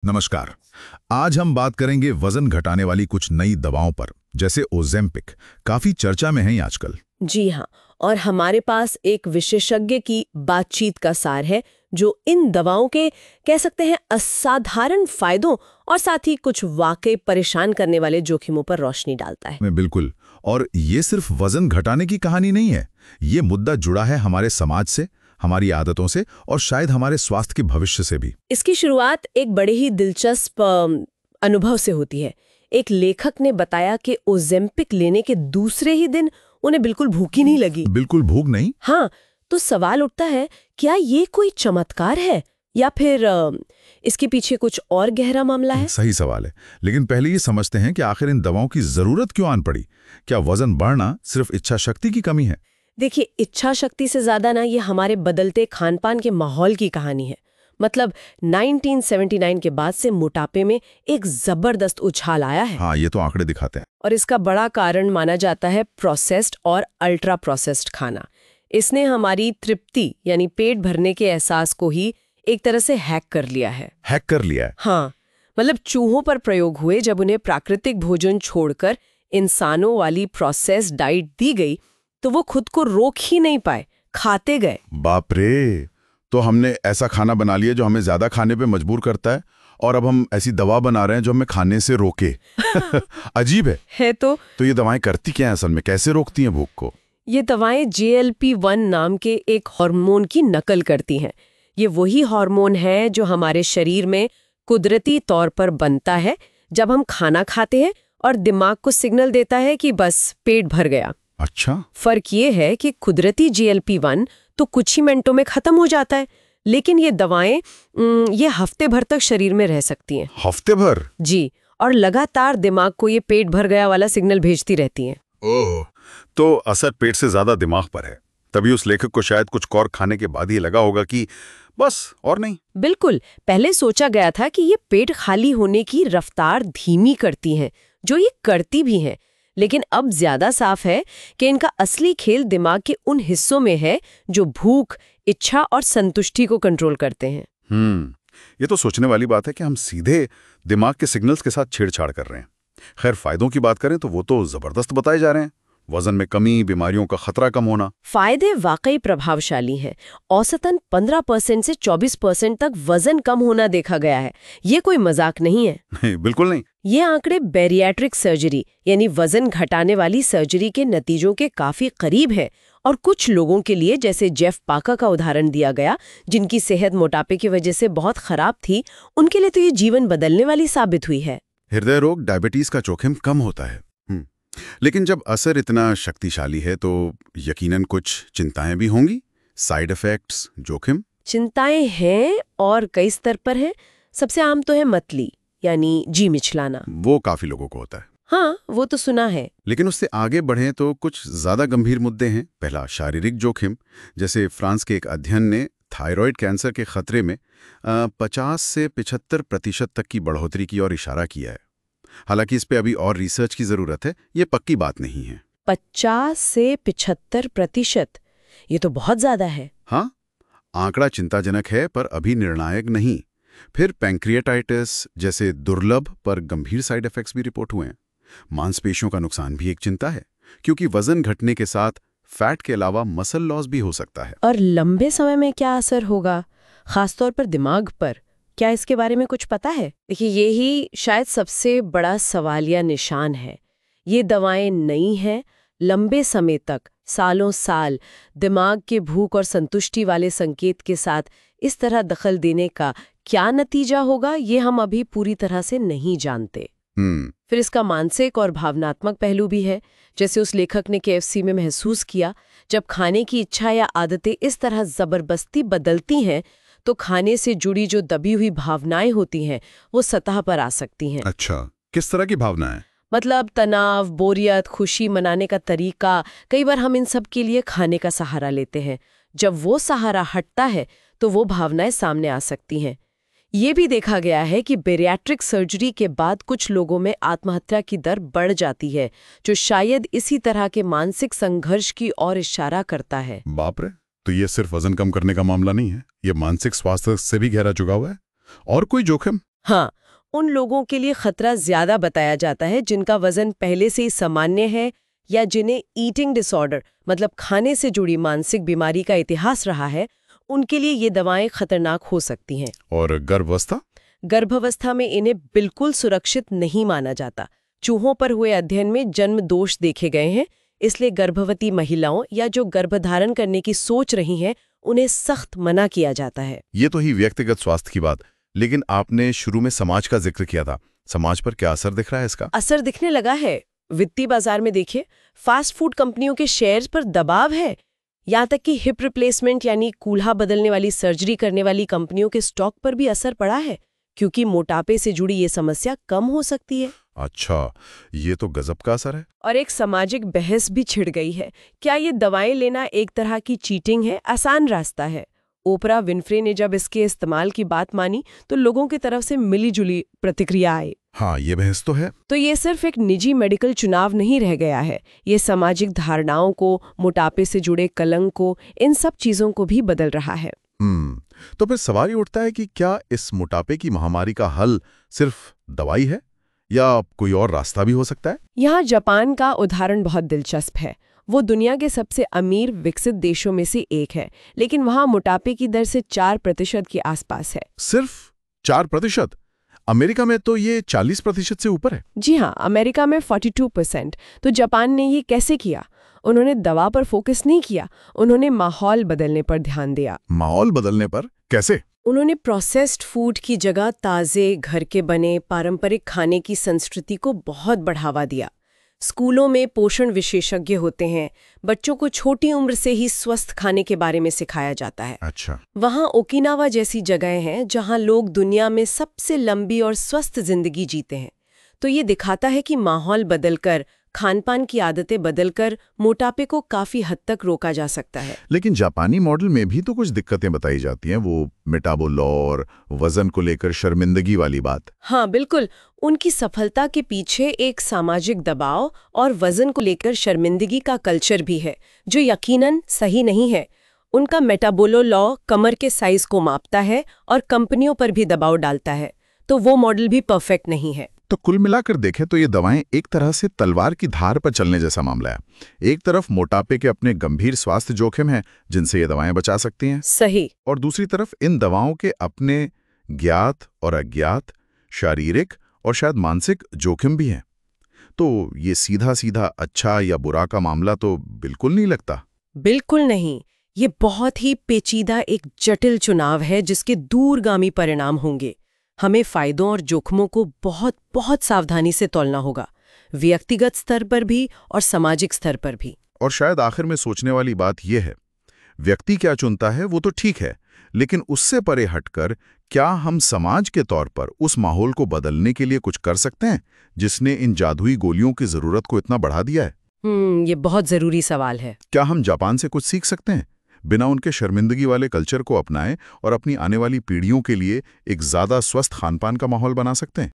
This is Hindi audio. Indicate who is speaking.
Speaker 1: नमस्कार। आज हम बात करेंगे वजन घटाने वाली कुछ नई दवाओं पर, जैसे ओज़ेम्पिक। काफी चर्चा में है ये आजकल।
Speaker 2: जी हाँ, और हमारे पास एक विशेषज्ञ की बातचीत का सार है जो इन दवाओं के कह सकते हैं असाधारण फायदों और साथ ही कुछ वाकई परेशान करने वाले जोखिमों पर रोशनी डालता है।
Speaker 1: मैं बिल्कुल। और ये सिर्फ वजन घटाने की कहानी नहीं है। ये मुद्दा जुड़ा है हमारे समाज से, हमारी आदतों से और शायद हमारे स्वास्थ्य के भविष्य से भी।
Speaker 2: इसकी शुरुआत एक बड़े ही दिलचस्प अनुभव से होती है। एक लेखक ने बताया कि ओज़ेम्पिक लेने के दूसरे ही दिन उन्हें बिल्कुल भूख ही नहीं लगी।
Speaker 1: बिल्कुल भूख नहीं?
Speaker 2: हाँ, तो सवाल उठता है, क्या ये कोई चमत्कार है या फिर इसके पीछे कुछ और गहरा मामला है?
Speaker 1: सही सवाल है। लेकिन पहले ये समझते हैं कि आखिर इन दवाओं की जरूरत क्यों आन पड़ी। क्या वजन बढ़ना सिर्फ इच्छा शक्ति की कमी है?
Speaker 2: देखिए, इच्छा शक्ति से ज्यादा ना ये हमारे बदलते खानपान के माहौल की कहानी है। मतलब 1979 के बाद से मोटापे में एक जबरदस्त उछाल आया है।
Speaker 1: हाँ, ये तो आंकड़े दिखाते हैं।
Speaker 2: और इसका बड़ा कारण माना जाता है प्रोसेस्ड और अल्ट्रा प्रोसेस्ड खाना। इसने हमारी तृप्ति यानी पेट भरने के एहसास को ही एक तरह से हैक कर लिया है।
Speaker 1: हैक कर लिया है?
Speaker 2: हाँ, मतलब चूहों पर प्रयोग हुए जब उन्हें प्राकृतिक भोजन छोड़कर इंसानों वाली प्रोसेस्ड डाइट दी गई तो वो खुद को रोक ही नहीं पाए, खाते गए।
Speaker 3: बाप रे! तो हमने ऐसा खाना बना लिया जो हमें ज्यादा खाने पे मजबूर करता है, और अब हम ऐसी दवा बना रहे हैं जो हमें खाने से रोके। अजीब है
Speaker 2: तो
Speaker 3: ये दवाएं करती क्या हैं असल में? कैसे रोकती हैं भूख को?
Speaker 2: ये दवाएं GLP-1 नाम के एक हार्मोन की नकल करती हैं। ये वही हार्मोन है जो हमारे शरीर में कुदरती तौर पर बनता है जब हम खाना खाते हैं और दिमाग को सिग्नल देता है कि बस पेट भर गया।
Speaker 3: अच्छा।
Speaker 2: फर्क ये है कि कुदरती GLP-1 तो कुछ ही मिनटों में खत्म हो जाता है, लेकिन ये दवाएं ये हफ्ते भर तक शरीर में रह सकती हैं।
Speaker 3: हफ्ते भर?
Speaker 2: जी, और लगातार दिमाग को ये पेट भर गया वाला सिग्नल भेजती रहती हैं।
Speaker 3: ओह, तो असर पेट से ज्यादा दिमाग पर है। तभी उस लेखक को शायद कुछ और खाने के बाद ही लगा होगा कि बस और नहीं।
Speaker 2: बिल्कुल, पहले सोचा गया था कि ये पेट खाली होने की रफ्तार धीमी करती हैं, जो ये करती भी हैं। लेकिन अब ज्यादा साफ है कि इनका असली खेल दिमाग के उन हिस्सों में है जो भूख, इच्छा और संतुष्टि को कंट्रोल करते हैं।
Speaker 3: ये तो सोचने वाली बात है कि हम सीधे दिमाग के सिग्नल्स के साथ छेड़छाड़ कर रहे हैं। खैर, फायदों की बात करें तो वो तो जबरदस्त बताए जा रहे हैं। वजन में कमी, बीमारियों का खतरा कम होना।
Speaker 2: फायदे वाकई प्रभावशाली हैं। औसतन 15% से 24% तक वजन कम होना देखा गया है। ये कोई मजाक नहीं है।
Speaker 3: नहीं, बिल्कुल नहीं।
Speaker 2: ये आंकड़े बैरिएट्रिक सर्जरी यानी वजन घटाने वाली सर्जरी के नतीजों के काफी करीब है। और कुछ लोगों के लिए, जैसे जेफ पाका का उदाहरण दिया गया, जिनकी सेहत मोटापे की वजह से बहुत खराब थी, उनके लिए तो ये जीवन बदलने वाली साबित हुई है।
Speaker 3: हृदय रोग, डायबिटीज का जोखिम कम होता है। लेकिन जब असर इतना शक्तिशाली है तो यकीनन कुछ चिंताएं भी होंगी। साइड इफेक्ट्स, जोखिम।
Speaker 2: चिंताएं हैं और कई स्तर पर हैं। सबसे आम तो है मतली यानी जी मिचलाना।
Speaker 3: वो काफी लोगों को होता है।
Speaker 2: हाँ, वो तो सुना है।
Speaker 3: लेकिन उससे आगे बढ़ें तो कुछ ज्यादा गंभीर मुद्दे हैं। पहला, शारीरिक जोखिम। जैसे फ्रांस के एक अध्ययन ने थायराइड कैंसर के खतरे में 50 से 75% तक की बढ़ोतरी की ओर इशारा किया है। हालांकि इस पे अभी और रिसर्च की जरूरत है, ये पक्की बात नहीं है।
Speaker 2: 50 से 75%, ये तो बहुत ज्यादा है।
Speaker 3: हाँ, आंकड़ा चिंताजनक है पर अभी निर्णायक नहीं। फिर पैंक्रियाटाइटिस जैसे दुर्लभ पर गंभीर साइड इफेक्ट्स भी रिपोर्ट हुए हैं। मांसपेशियों का नुकसान भी एक चिंता है, क्योंकि वजन घटने के साथ फैट के अलावा मसल लॉस भी हो सकता है।
Speaker 2: और लंबे समय में क्या असर होगा, खासतौर पर दिमाग पर? क्या इसके बारे में कुछ पता है? देखिए, यही शायद सबसे बड़ा सवालिया निशान है। ये दवाएं नई हैं, लंबे समय तक, सालों साल दिमाग के भूख और संतुष्टि वाले संकेत के साथ इस तरह दखल देने का क्या नतीजा होगा, ये हम अभी पूरी तरह से नहीं जानते। फिर इसका मानसिक और भावनात्मक पहलू भी है। जैसे उस लेखक ने KFC में महसूस किया, जब खाने की इच्छा या आदतें इस तरह जबरदस्ती बदलती हैं तो खाने से जुड़ी जो दबी हुई भावनाएं होती हैं वो सतह पर आ सकती हैं।
Speaker 3: अच्छा, किस तरह की भावनाएं?
Speaker 2: मतलब तनाव, बोरियत, खुशी मनाने का तरीका। कई बार हम इन सब के लिए खाने का सहारा लेते हैं। जब वो सहारा हटता है तो वो भावनाएं सामने आ सकती हैं। ये भी देखा गया है कि बैरिएट्रिक सर्जरी के बाद कुछ लोगों में आत्महत्या की दर बढ़ जाती है, जो शायद इसी तरह के मानसिक संघर्ष की ओर इशारा करता है।
Speaker 3: बाप रे! तो ये सिर्फ वजन कम करने का मामला नहीं है, ये मानसिक स्वास्थ्य से भी गहरा जुड़ा हुआ है। और कोई जोखिम?
Speaker 2: हाँ, उन लोगों के लिए खतरा ज्यादा बताया जाता है जिनका वजन पहले से ही सामान्य है या जिन्हें ईटिंग डिसऑर्डर मतलब खाने से जुड़ी मानसिक बीमारी का इतिहास रहा है, उनके लिए ये दवाएं खतरनाक हो सकती हैं।
Speaker 3: और गर्भावस्था?
Speaker 2: गर्भावस्था में इन्हें बिल्कुल सुरक्षित नहीं माना जाता। चूहों पर हुए अध्ययन में जन्म दोष देखे गए हैं, इसलिए गर्भवती महिलाओं या जो गर्भधारण करने की सोच रही हैं, उन्हें सख्त मना किया जाता है।
Speaker 3: ये तो ही व्यक्तिगत स्वास्थ्य की बात, लेकिन आपने शुरू में समाज का जिक्र किया था। समाज पर क्या असर दिख रहा है इसका?
Speaker 2: असर दिखने लगा है। वित्तीय बाजार में देखिए, फास्ट फूड कंपनियों के शेयर्स पर दबाव है। यहाँ तक कि हिप रिप्लेसमेंट यानी कूल्हा बदलने वाली सर्जरी करने वाली कंपनियों के स्टॉक पर भी असर पड़ा है, क्योंकि मोटापे से जुड़ी ये समस्या कम हो सकती है।
Speaker 3: अच्छा, ये तो गजब का असर है।
Speaker 2: और एक सामाजिक बहस भी छिड़ गई है। क्या ये दवाएं लेना एक तरह की चीटिंग है, आसान रास्ता है? ओपरा विनफ्रे ने जब इसके इस्तेमाल की बात मानी तो लोगों की तरफ से मिली-जुली प्रतिक्रिया आई।
Speaker 3: हाँ, ये बहस तो है।
Speaker 2: तो ये सिर्फ एक निजी मेडिकल चुनाव नहीं रह गया है, ये सामाजिक धारणाओं को, मोटापे से जुड़े कलंक को, इन सब चीजों को भी बदल रहा है।
Speaker 3: तो फिर सवाल ये उठता है कि क्या इस मोटापे की महामारी का हल सिर्फ दवाई है या कोई और रास्ता भी हो सकता है?
Speaker 2: यहाँ जापान का उदाहरण बहुत दिलचस्प है। वो दुनिया के सबसे अमीर विकसित देशों में से एक है, लेकिन वहाँ मोटापे की दर से 4% के आसपास है।
Speaker 3: सिर्फ 4%? अमेरिका में तो ये 40% से ऊपर है।
Speaker 2: जी हाँ, अमेरिका में 42%। तो जापान ने ये कैसे किया? उन्होंने दवा पर फोकस नहीं किया, उन्होंने माहौल बदलने पर ध्यान दिया।
Speaker 3: माहौल बदलने पर कैसे?
Speaker 2: उन्होंने प्रोसेस्ड फूड की जगह ताज़े, घर के बने, पारंपरिक खाने की संस्कृति को बहुत बढ़ावा दिया। स्कूलों में पोषण विशेषज्ञ होते हैं, बच्चों को छोटी उम्र से ही स्वस्थ खाने के बारे में सिखाया जाता है।
Speaker 3: अच्छा।
Speaker 2: वहाँ ओकिनावा जैसी जगह हैं जहाँ लोग दुनिया में सबसे लंबी और स्वस्थ जिंदगी जीते हैं। तो ये दिखाता है कि माहौल बदलकर, खानपान की आदतें बदलकर मोटापे को काफी हद तक रोका जा सकता है।
Speaker 3: लेकिन जापानी मॉडल में भी तो कुछ दिक्कतें बताई जाती हैं, वो मेटाबोल और वजन को लेकर शर्मिंदगी वाली बात।
Speaker 2: हाँ बिल्कुल, उनकी सफलता के पीछे एक सामाजिक दबाव और वजन को लेकर शर्मिंदगी का कल्चर भी है, जो यकीनन सही नहीं है। उनका मेटाबोलो लॉ कमर के साइज को मापता है और कंपनियों पर भी दबाव डालता है, तो वो मॉडल भी परफेक्ट नहीं है।
Speaker 3: तो कुल मिलाकर देखें तो ये दवाएं एक तरह से तलवार की धार पर चलने जैसा मामला है। एक तरफ मोटापे के अपने गंभीर स्वास्थ्य जोखिम हैं जिनसे ये दवाएं बचा सकती हैं,
Speaker 2: सही,
Speaker 3: और दूसरी तरफ इन दवाओं के अपने ज्ञात और अज्ञात शारीरिक और शायद मानसिक जोखिम भी हैं। तो ये सीधा सीधा अच्छा या बुरा का मामला तो बिल्कुल नहीं लगता।
Speaker 2: बिल्कुल नहीं। ये बहुत ही पेचीदा एक जटिल चुनाव है जिसके दूरगामी परिणाम होंगे। हमें फायदों और जोखमों को बहुत बहुत सावधानी से तौलना होगा, व्यक्तिगत स्तर पर भी और सामाजिक स्तर पर भी।
Speaker 3: और शायद आखिर में सोचने वाली बात यह है, व्यक्ति क्या चुनता है वो तो ठीक है, लेकिन उससे परे हटकर क्या हम समाज के तौर पर उस माहौल को बदलने के लिए कुछ कर सकते हैं जिसने इन जादुई गोलियों की जरूरत को इतना बढ़ा दिया है?
Speaker 2: ये बहुत जरूरी सवाल है।
Speaker 3: क्या हम जापान से कुछ सीख सकते हैं, बिना उनके शर्मिंदगी वाले कल्चर को अपनाएं और अपनी आने वाली पीढ़ियों के लिए एक ज्यादा स्वस्थ खानपान का माहौल बना सकते हैं?